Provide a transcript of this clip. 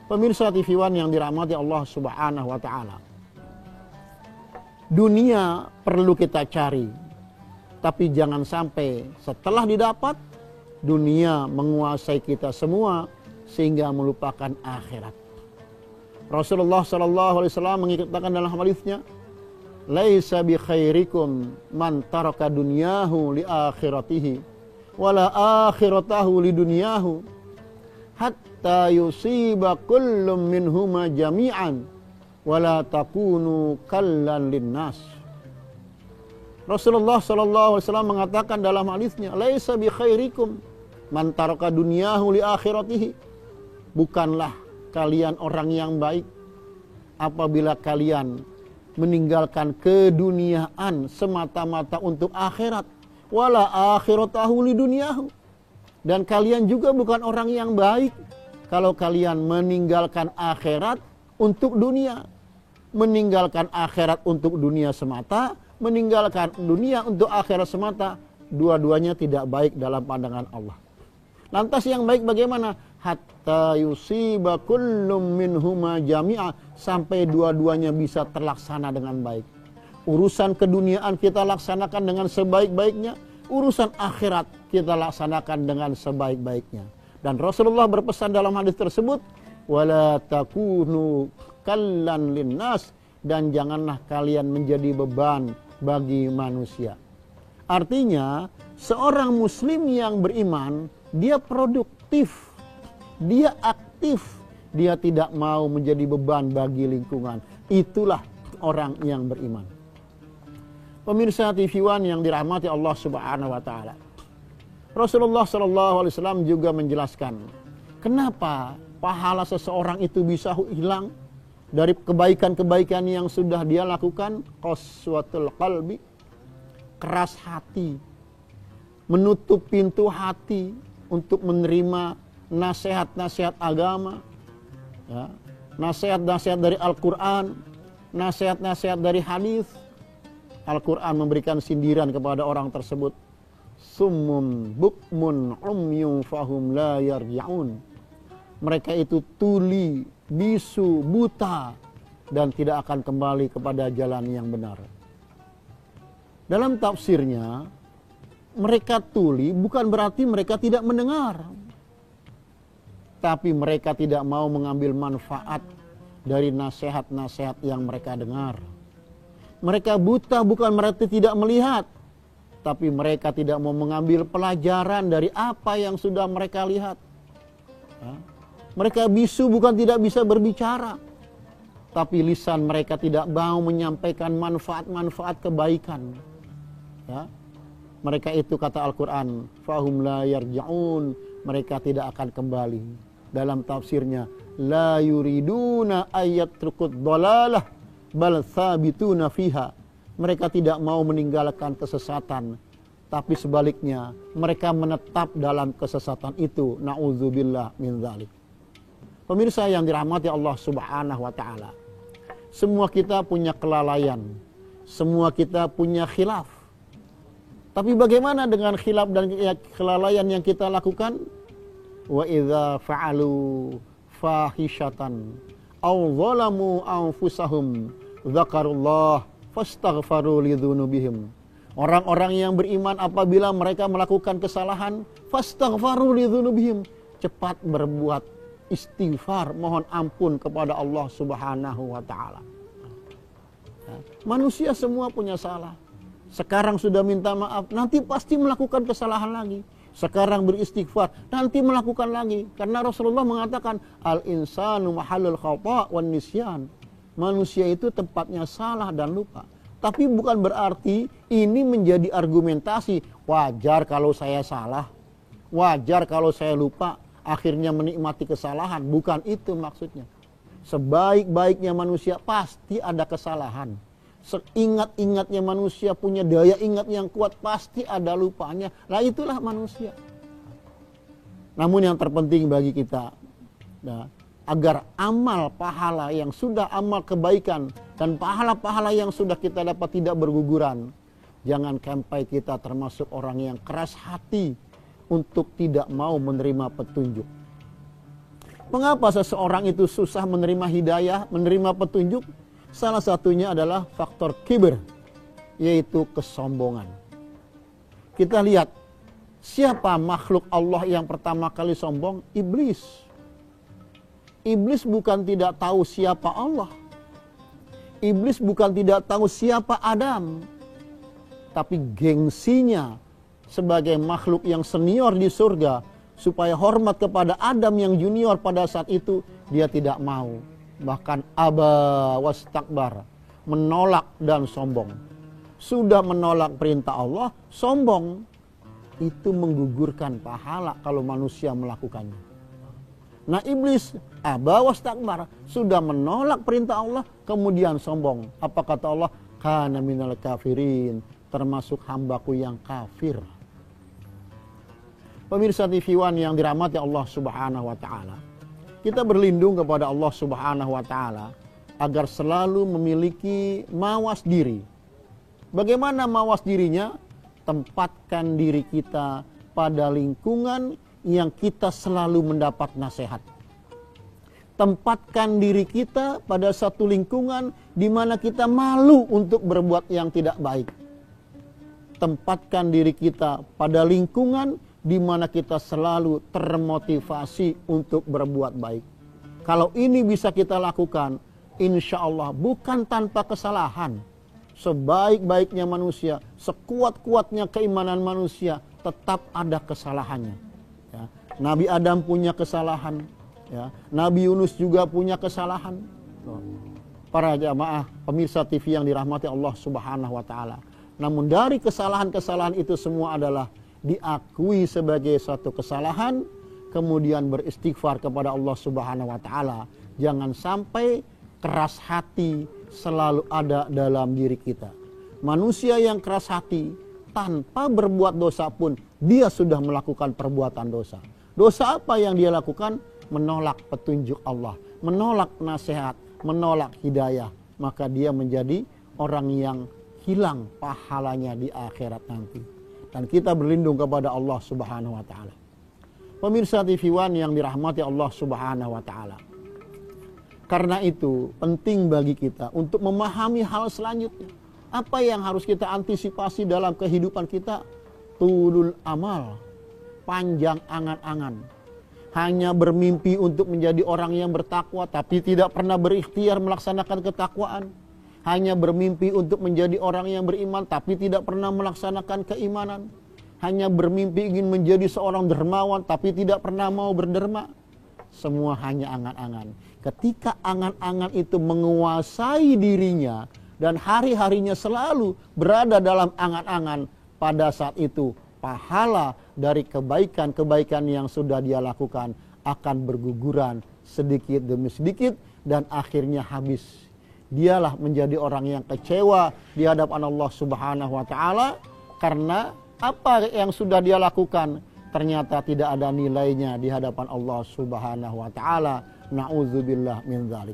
Pemirsa TV One yang dirahmati Allah Subhanahu wa taala. Dunia perlu kita cari, tapi jangan sampai setelah didapat dunia menguasai kita semua sehingga melupakan akhirat. Rasulullah sallallahu alaihi wasallam mengatakan dalam hadisnya, "Laisa bi khairikum man taraka dunyahu li akhiratihi wala akhiratahu li dunyahu hatta yusiba kullum minhuma jami'an wala takunu kallan linnas." Rasulullah sallallahu alaihi wasallam mengatakan dalam hadisnya, "Laisa bi khairikum man taraka dunyahu li akhiratihi." Bukanlah kalian orang yang baik apabila kalian meninggalkan keduniaan semata-mata untuk akhirat, wala akhiratahu li dunyahu. Dan kalian juga bukan orang yang baik kalau kalian meninggalkan akhirat untuk dunia. Meninggalkan akhirat untuk dunia semata, meninggalkan dunia untuk akhirat semata, dua-duanya tidak baik dalam pandangan Allah. Lantas yang baik bagaimana? Hatta yusiba kullum minhuma jami'a, sampai dua-duanya bisa terlaksana dengan baik. Urusan keduniaan kita laksanakan dengan sebaik-baiknya, urusan akhirat kita laksanakan dengan sebaik-baiknya. Dan Rasulullah berpesan dalam hadis tersebut, wala takunu kallan linnas, dan janganlah kalian menjadi beban bagi manusia. Artinya, seorang muslim yang beriman, dia produktif, dia aktif, dia tidak mau menjadi beban bagi lingkungan. Itulah orang yang beriman. Pemirsa TV One yang dirahmati Allah Subhanahu wa taala. Rasulullah sallallahu alaihi wasallam juga menjelaskan kenapa pahala seseorang itu bisa hilang dari kebaikan-kebaikan yang sudah dia lakukan. Qaswatul qalbi, keras hati, menutup pintu hati untuk menerima nasihat-nasihat agama, ya, nasihat-nasihat dari Al-Quran, nasihat-nasihat dari hadis. Al-Quran memberikan sindiran kepada orang tersebut. Summun bukmun umyun fahum la yarji'un. Mereka itu tuli, bisu, buta, dan tidak akan kembali kepada jalan yang benar. Dalam tafsirnya, mereka tuli bukan berarti mereka tidak mendengar, tapi mereka tidak mau mengambil manfaat dari nasihat-nasihat yang mereka dengar. Mereka buta bukan berarti tidak melihat, tapi mereka tidak mau mengambil pelajaran dari apa yang sudah mereka lihat. Ya. Mereka bisu bukan tidak bisa berbicara, tapi lisan mereka tidak mau menyampaikan manfaat-manfaat kebaikan. Ya. Mereka itu kata Al-Quran, fahum la yarji'un, mereka tidak akan kembali. Dalam tafsirnya, la yuriduna ayyatrukud dhalalah bal thabituna fiha. Mereka tidak mau meninggalkan kesesatan, tapi sebaliknya mereka menetap dalam kesesatan itu. Na'udzubillah min dzalik. Pemirsa yang dirahmati Allah Subhanahu wa taala. Semua kita punya kelalaian, semua kita punya khilaf. Tapi bagaimana dengan khilaf dan kelalaian yang kita lakukan? Wa idza fa'alu fahishatan aw zalamu anfusahum dzakarullah fastaghfaru lidzunubihim. Orang-orang yang beriman apabila mereka melakukan kesalahan, fastaghfaru lidzunubihim, cepat berbuat istighfar, mohon ampun kepada Allah Subhanahu wa taala. Manusia semua punya salah. Sekarang sudah minta maaf, nanti pasti melakukan kesalahan lagi. Sekarang beristighfar, nanti melakukan lagi. Karena Rasulullah mengatakan, al-insanu mahallul khata' wan nisyan. Manusia itu tempatnya salah dan lupa. Tapi bukan berarti ini menjadi argumentasi. Wajar kalau saya salah, wajar kalau saya lupa, akhirnya menikmati kesalahan. Bukan itu maksudnya. Sebaik-baiknya manusia pasti ada kesalahan. Seingat-ingatnya manusia punya daya ingat yang kuat, pasti ada lupanya. Nah itulah manusia. Namun yang terpenting bagi kita, nah, agar amal pahala yang sudah amal kebaikan dan pahala-pahala yang sudah kita dapat tidak berguguran. Jangan sampai kita termasuk orang yang keras hati untuk tidak mau menerima petunjuk. Mengapa seseorang itu susah menerima hidayah, menerima petunjuk? Salah satunya adalah faktor kibir, yaitu kesombongan. Kita lihat, siapa makhluk Allah yang pertama kali sombong? Iblis. Iblis bukan tidak tahu siapa Allah. Iblis bukan tidak tahu siapa Adam. Tapi gengsinya sebagai makhluk yang senior di surga, supaya hormat kepada Adam yang junior pada saat itu, dia tidak mau. Bahkan aba wastakbar, menolak dan sombong. Sudah menolak perintah Allah, sombong. Itu menggugurkan pahala kalau manusia melakukannya. Nah, iblis aba wastakbar, sudah menolak perintah Allah, kemudian sombong. Apa kata Allah? Kana minal kafirin, termasuk hambaku yang kafir. Pemirsa TV One yang dirahmati Allah Subhanahu wa taala. Kita berlindung kepada Allah Subhanahu wa taala agar selalu memiliki mawas diri. Bagaimana mawas dirinya? Tempatkan diri kita pada lingkungan yang kita selalu mendapat nasihat. Tempatkan diri kita pada satu lingkungan di mana kita malu untuk berbuat yang tidak baik. Tempatkan diri kita pada lingkungan di mana kita selalu termotivasi untuk berbuat baik. Kalau ini bisa kita lakukan, insya Allah bukan tanpa kesalahan. Sebaik-baiknya manusia, sekuat-kuatnya keimanan manusia, tetap ada kesalahannya. Ya. Nabi Adam punya kesalahan, ya. Nabi Yunus juga punya kesalahan. Para jamaah pemirsa TV yang dirahmati Allah Subhanahu wa taala. Namun dari kesalahan-kesalahan itu semua adalah diakui sebagai suatu kesalahan, kemudian beristighfar kepada Allah Subhanahu wa taala. Jangan sampai keras hati selalu ada dalam diri kita. Manusia yang keras hati tanpa berbuat dosa pun dia sudah melakukan perbuatan dosa. Dosa apa yang dia lakukan? Menolak petunjuk Allah, menolak nasihat, menolak hidayah. Maka dia menjadi orang yang hilang pahalanya di akhirat nanti. Dan kita berlindung kepada Allah Subhanahu wa taala. Pemirsa TV One yang dirahmati Allah Subhanahu wa taala. Karena itu penting bagi kita untuk memahami hal selanjutnya. Apa yang harus kita antisipasi dalam kehidupan kita? Tulul amal, panjang angan-angan. Hanya bermimpi untuk menjadi orang yang bertakwa tapi tidak pernah berikhtiar melaksanakan ketakwaan. Hanya bermimpi untuk menjadi orang yang beriman tapi tidak pernah melaksanakan keimanan. Hanya bermimpi ingin menjadi seorang dermawan tapi tidak pernah mau berderma. Semua hanya angan-angan. Ketika angan-angan itu menguasai dirinya dan hari-harinya selalu berada dalam angan-angan, pada saat itu pahala dari kebaikan-kebaikan yang sudah dia lakukan akan berguguran sedikit demi sedikit dan akhirnya habis. Dialah menjadi orang yang kecewa di hadapan Allah Subhanahu wa taala karena apa yang sudah dia lakukan ternyata tidak ada nilainya di hadapan Allah Subhanahu wa taala. Na'udzubillah min dzalik.